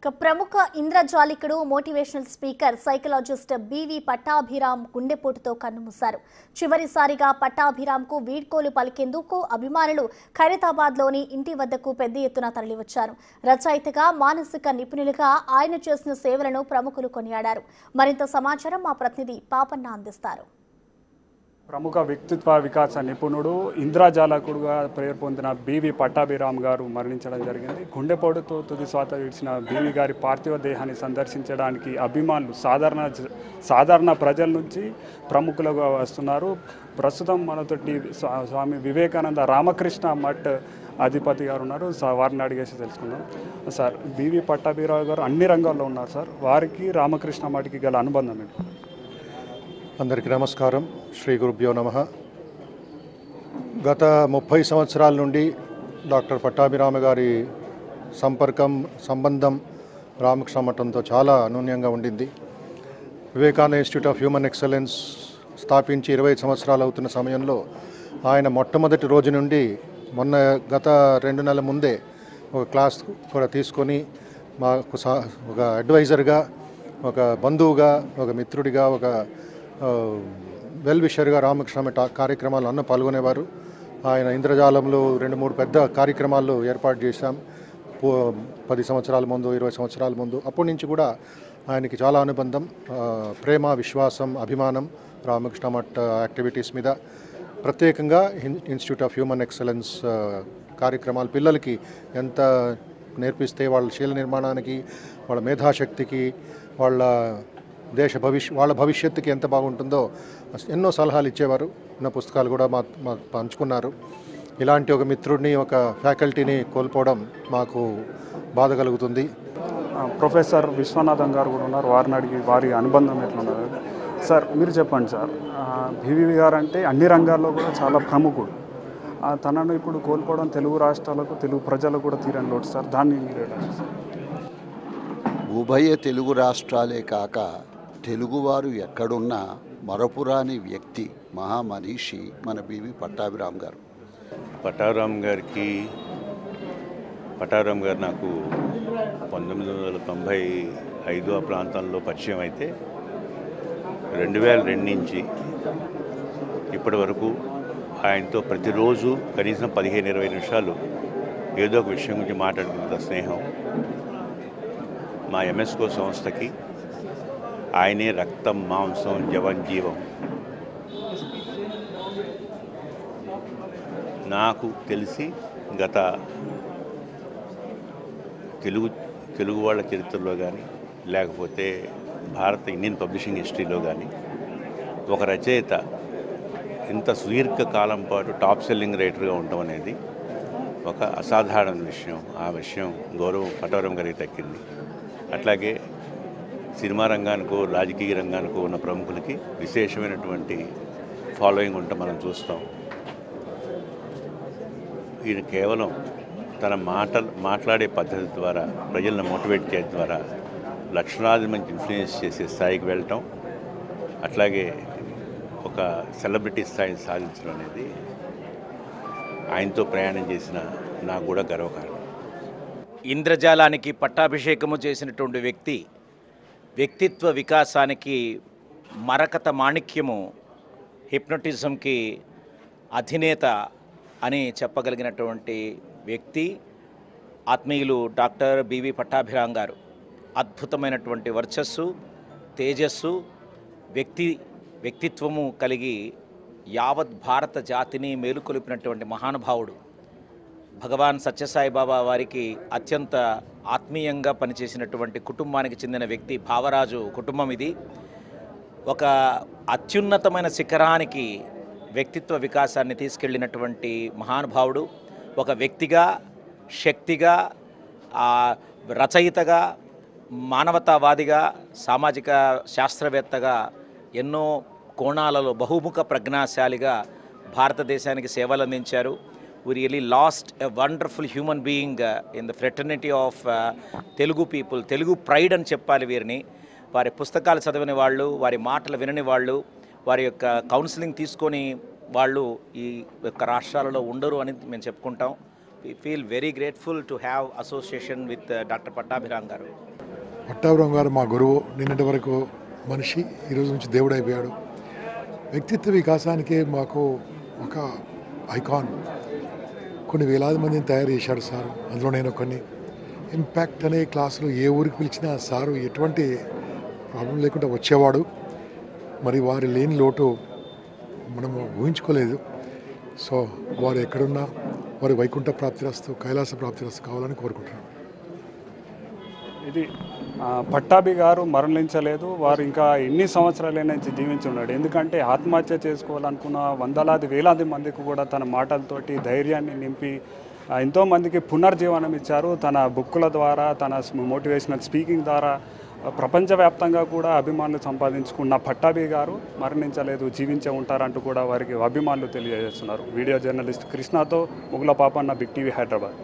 ప్రముఖ ఇంద్రజాలికుడు motivational speaker psychologist B V Pattabhiram గుండెపోటుతో కన్నుమూశారు. చివరిసారిగా పట్టాభిరామ్కు వీడ్కోలు పలికేందుకు అభిమానులు ఖైరతాబాద్లోని ఇంటి వద్దకు పెద్ద ఎత్తున తరలివచ్చారు. రచయితగా, మానసిక నిపుణులుగా ఆయన చేసిన సేవలను ప్రముఖులు కొనియాడారు. మరింత సమాచారం మా ప్రతినిధి పాపన్న అందిస్తారు. ప్రముఖ వ్యక్తిత్వ వికాస నిపుణుడు, ఇంద్రజాలకుడుగా పేరు పొందిన బివి పట్టాభిరామ్ గారు మరణించడం జరిగింది. గుండెపోటుతో తుది శ్వాస విడిచిన బివి గారి పార్థివ దేహాన్ని సందర్శించడానికి అభిమానులు సాధారణ ప్రజల నుంచి ప్రముఖులుగా వస్తున్నారు. ప్రస్తుతం మనతోటి స్వామి వివేకానంద రామకృష్ణ మఠ్ అధిపతి గారు ఉన్నారు. వారిని అడిగేసి తెలుసుకుందాం. సార్, బివి పట్టాభిరామ్ గారు అన్ని రంగాల్లో ఉన్నారు సార్. వారికి రామకృష్ణ మఠ్కి గల అనుబంధం ఏంటి? అందరికీ నమస్కారం. శ్రీ గురుభ్యో నమః. గత 30 సంవత్సరాల నుండి డాక్టర్ పట్టాభిరామ గారి సంబంధం రామకృష్ణ మఠంతో చాలా అనూన్యంగా ఉండింది. Vivekananda institute of human excellence స్థాపించి 20 సంవత్సరాలు అవుతున్న సమయంలో ఆయన మొట్టమొదటి రోజు నుండి గత 2 నెలల ముందే ఒక క్లాస్ కూడా తీసుకొని మాకు ఒక అడ్వైజర్గా, ఒక బంధువుగా, ఒక మిత్రుడిగా, ఒక వెల్ విషర్గా రామకృష్ణ మఠ కార్యక్రమాలు అన్న పాల్గొనేవారు. ఆయన ఇంద్రజాలంలో 2-3 పెద్ద కార్యక్రమాలు ఏర్పాటు చేశాం 10 సంవత్సరాల ముందు, 20 సంవత్సరాల ముందు. అప్పటి నుంచి కూడా ఆయనకి చాలా అనుబంధం, ప్రేమ, విశ్వాసం, అభిమానం రామకృష్ణ మఠ యాక్టివిటీస్ మీద. ప్రత్యేకంగా ఇన్స్టిట్యూట్ ఆఫ్ హ్యూమన్ ఎక్సలెన్స్ కార్యక్రమాలు పిల్లలకి ఎంత నేర్పిస్తే వాళ్ళ శీల నిర్మాణానికి, వాళ్ళ మేధాశక్తికి, వాళ్ళ భవిష్యత్తుకి ఎంత బాగుంటుందో ఎన్నో సలహాలు ఇచ్చేవారు. నా పుస్తకాలు కూడా మా పంచుకున్నారు. ఇలాంటి ఒక మిత్రుడిని, ఒక ఫ్యాకల్టీని కోల్పోవడం మాకు బాధ కలుగుతుంది. ప్రొఫెసర్ విశ్వనాథన్ గారు కూడా ఉన్నారు. వారిని అడిగి వారి అనుబంధం ఎట్లున్నారు సార్ మీరు చెప్పండి సార్. బివి గారు అంటే అన్ని రంగాల్లో కూడా చాలా ప్రముఖుడు. తనను ఇప్పుడు కోల్పోవడం తెలుగు రాష్ట్రాలకు, తెలుగు ప్రజలకు కూడా తీరని లోటు సార్. దాన్ని మీరు ఉభయ తెలుగు రాష్ట్రాలే కాక తెలుగువారు ఎక్కడున్నా మరపురాని వ్యక్తి, మహామనీషి మన బివి పట్టాభిరామ్ గారు. పట్టాభిరామ్ గారు నాకు 1995 ఆ ప్రాంతంలో పరిచయం అయితే 2002 నుంచి ఇప్పటి వరకు ఆయనతో ప్రతిరోజు కనీసం 15-20 నిమిషాలు ఏదో ఒక విషయం గురించి మాట్లాడుకున్న స్నేహం. మా ఎంఎస్కో సంస్థకి ఆయనే రక్తం, మాంసం, జీవం. నాకు తెలిసి గత తెలుగు వాళ్ళ చరిత్రలో కానీ, లేకపోతే ఇండియన్ పబ్లిషింగ్ హిస్టరీలో కానీ ఒక రచయిత ఇంత సుదీర్ఘ కాలం పాటు టాప్ సెల్లింగ్ రైటర్గా ఉండడం అనేది ఒక అసాధారణ విషయం. ఆ విషయం గౌరవం పట్టాభిరామ్ గారికి దక్కింది. అట్లాగే సినిమా రంగానికో, రాజకీయ రంగానికో ఉన్న ప్రముఖులకి విశేషమైనటువంటి ఫాలోయింగ్ ఉంటే మనం చూస్తాం. ఈయన కేవలం తన మాట్లాడే పద్ధతి ద్వారా, ప్రజలను మోటివేట్ చేయడం ద్వారా లక్షలాది మంది ఇన్ఫ్లుయెన్స్ చేసే స్థాయికి వెళ్ళటం, అట్లాగే ఒక సెలబ్రిటీ స్థాయిని సాధించడం అనేది ఆయనతో ప్రయాణం చేసిన నాకు కూడా గర్వకారణం. ఇంద్రజాలానికి పట్టాభిషేకము చేసినటువంటి వ్యక్తిత్వ వికాసానికి మరకత మాణిక్యము, హిప్నోటిజంకి అధినేత అని చెప్పగలిగినటువంటి వ్యక్తి ఆత్మీయులు డాక్టర్ బివి పట్టాభిరామ్ గారు. అద్భుతమైనటువంటి వర్చస్సు, తేజస్సు, వ్యక్తిత్వము కలిగి యావత్ భారత జాతిని మేలుకొలిపినటువంటి మహానుభావుడు. భగవాన్ సత్యసాయిబాబా వారికి అత్యంత ఆత్మీయంగా పనిచేసినటువంటి కుటుంబానికి చెందిన వ్యక్తి. భావరాజు కుటుంబం ఇది. ఒక అత్యున్నతమైన శిఖరానికి వ్యక్తిత్వ వికాసాన్ని తీసుకెళ్ళినటువంటి మహానుభావుడు. ఒక వ్యక్తిగా, శక్తిగా, రచయితగా, మానవతావాదిగా, సామాజిక శాస్త్రవేత్తగా ఎన్నో కోణాలలో బహుముఖ ప్రజ్ఞాశాలిగా భారతదేశానికి సేవలు అందించారు. We really lost a wonderful human being in the fraternity of Telugu people. Telugu pride అని చెప్పాలి వీరిని. వారి పుస్తకాలు చదివిన వాళ్ళు, వారి మాటలు వినని వాళ్ళు, వారి యొక్క కౌన్సిలింగ్ తీసుకొని వాళ్ళు ఈ యొక్క రాష్ట్రాలలో ఉండరు అని మేము చెప్పుకుంటాం. We feel very grateful to have association with Dr. Pattabhiram garu. Pattabhiram గారు మా గురువు, నిన్నటి వరకు మనిషి, ఈరోజు నుంచి దేవుడు అయిపోయాడు. వ్యక్తిత్వ వికాసానికి మాకు ఒక ఐకాన్. కొన్ని వేలాది మందిని తయారు చేశాడు సార్. అందులో నేను కొన్ని ఇంపాక్ట్ అనే క్లాసులు ఏ ఊరికి పిలిచినా సారు ఎటువంటి ప్రాబ్లం లేకుండా వచ్చేవాడు. మరి వారి లేని లోటు మనము ఊహించుకోలేదు. సో వారు ఎక్కడున్నా వారి వైకుంఠ ప్రాప్తిరస్తు, కైలాస ప్రాప్తిరస్తు కావాలని కోరుకుంటున్నాను. ఇది పట్టాభి గారు మరణించలేదు. వారు ఇంకా ఎన్ని సంవత్సరాల నుంచి జీవించి ఉన్నాడు. ఎందుకంటే ఆత్మహత్య చేసుకోవాలనుకున్న వందలాది వేలాది మందికి కూడా తన మాటలతోటి ధైర్యాన్ని నింపి ఎంతోమందికి పునర్జీవనం ఇచ్చారు. తన బుక్కుల ద్వారా, తన మోటివేషనల్ స్పీకింగ్ ద్వారా ప్రపంచవ్యాప్తంగా కూడా అభిమానులు సంపాదించుకున్న పట్టాభి గారు మరణించలేదు, జీవించే ఉంటారంటూ కూడా వారికి అభిమానులు తెలియజేస్తున్నారు. వీడియో జర్నలిస్ట్ కృష్ణతో ముగుల పాపన్న, బిగ్ టీవీ, హైదరాబాద్.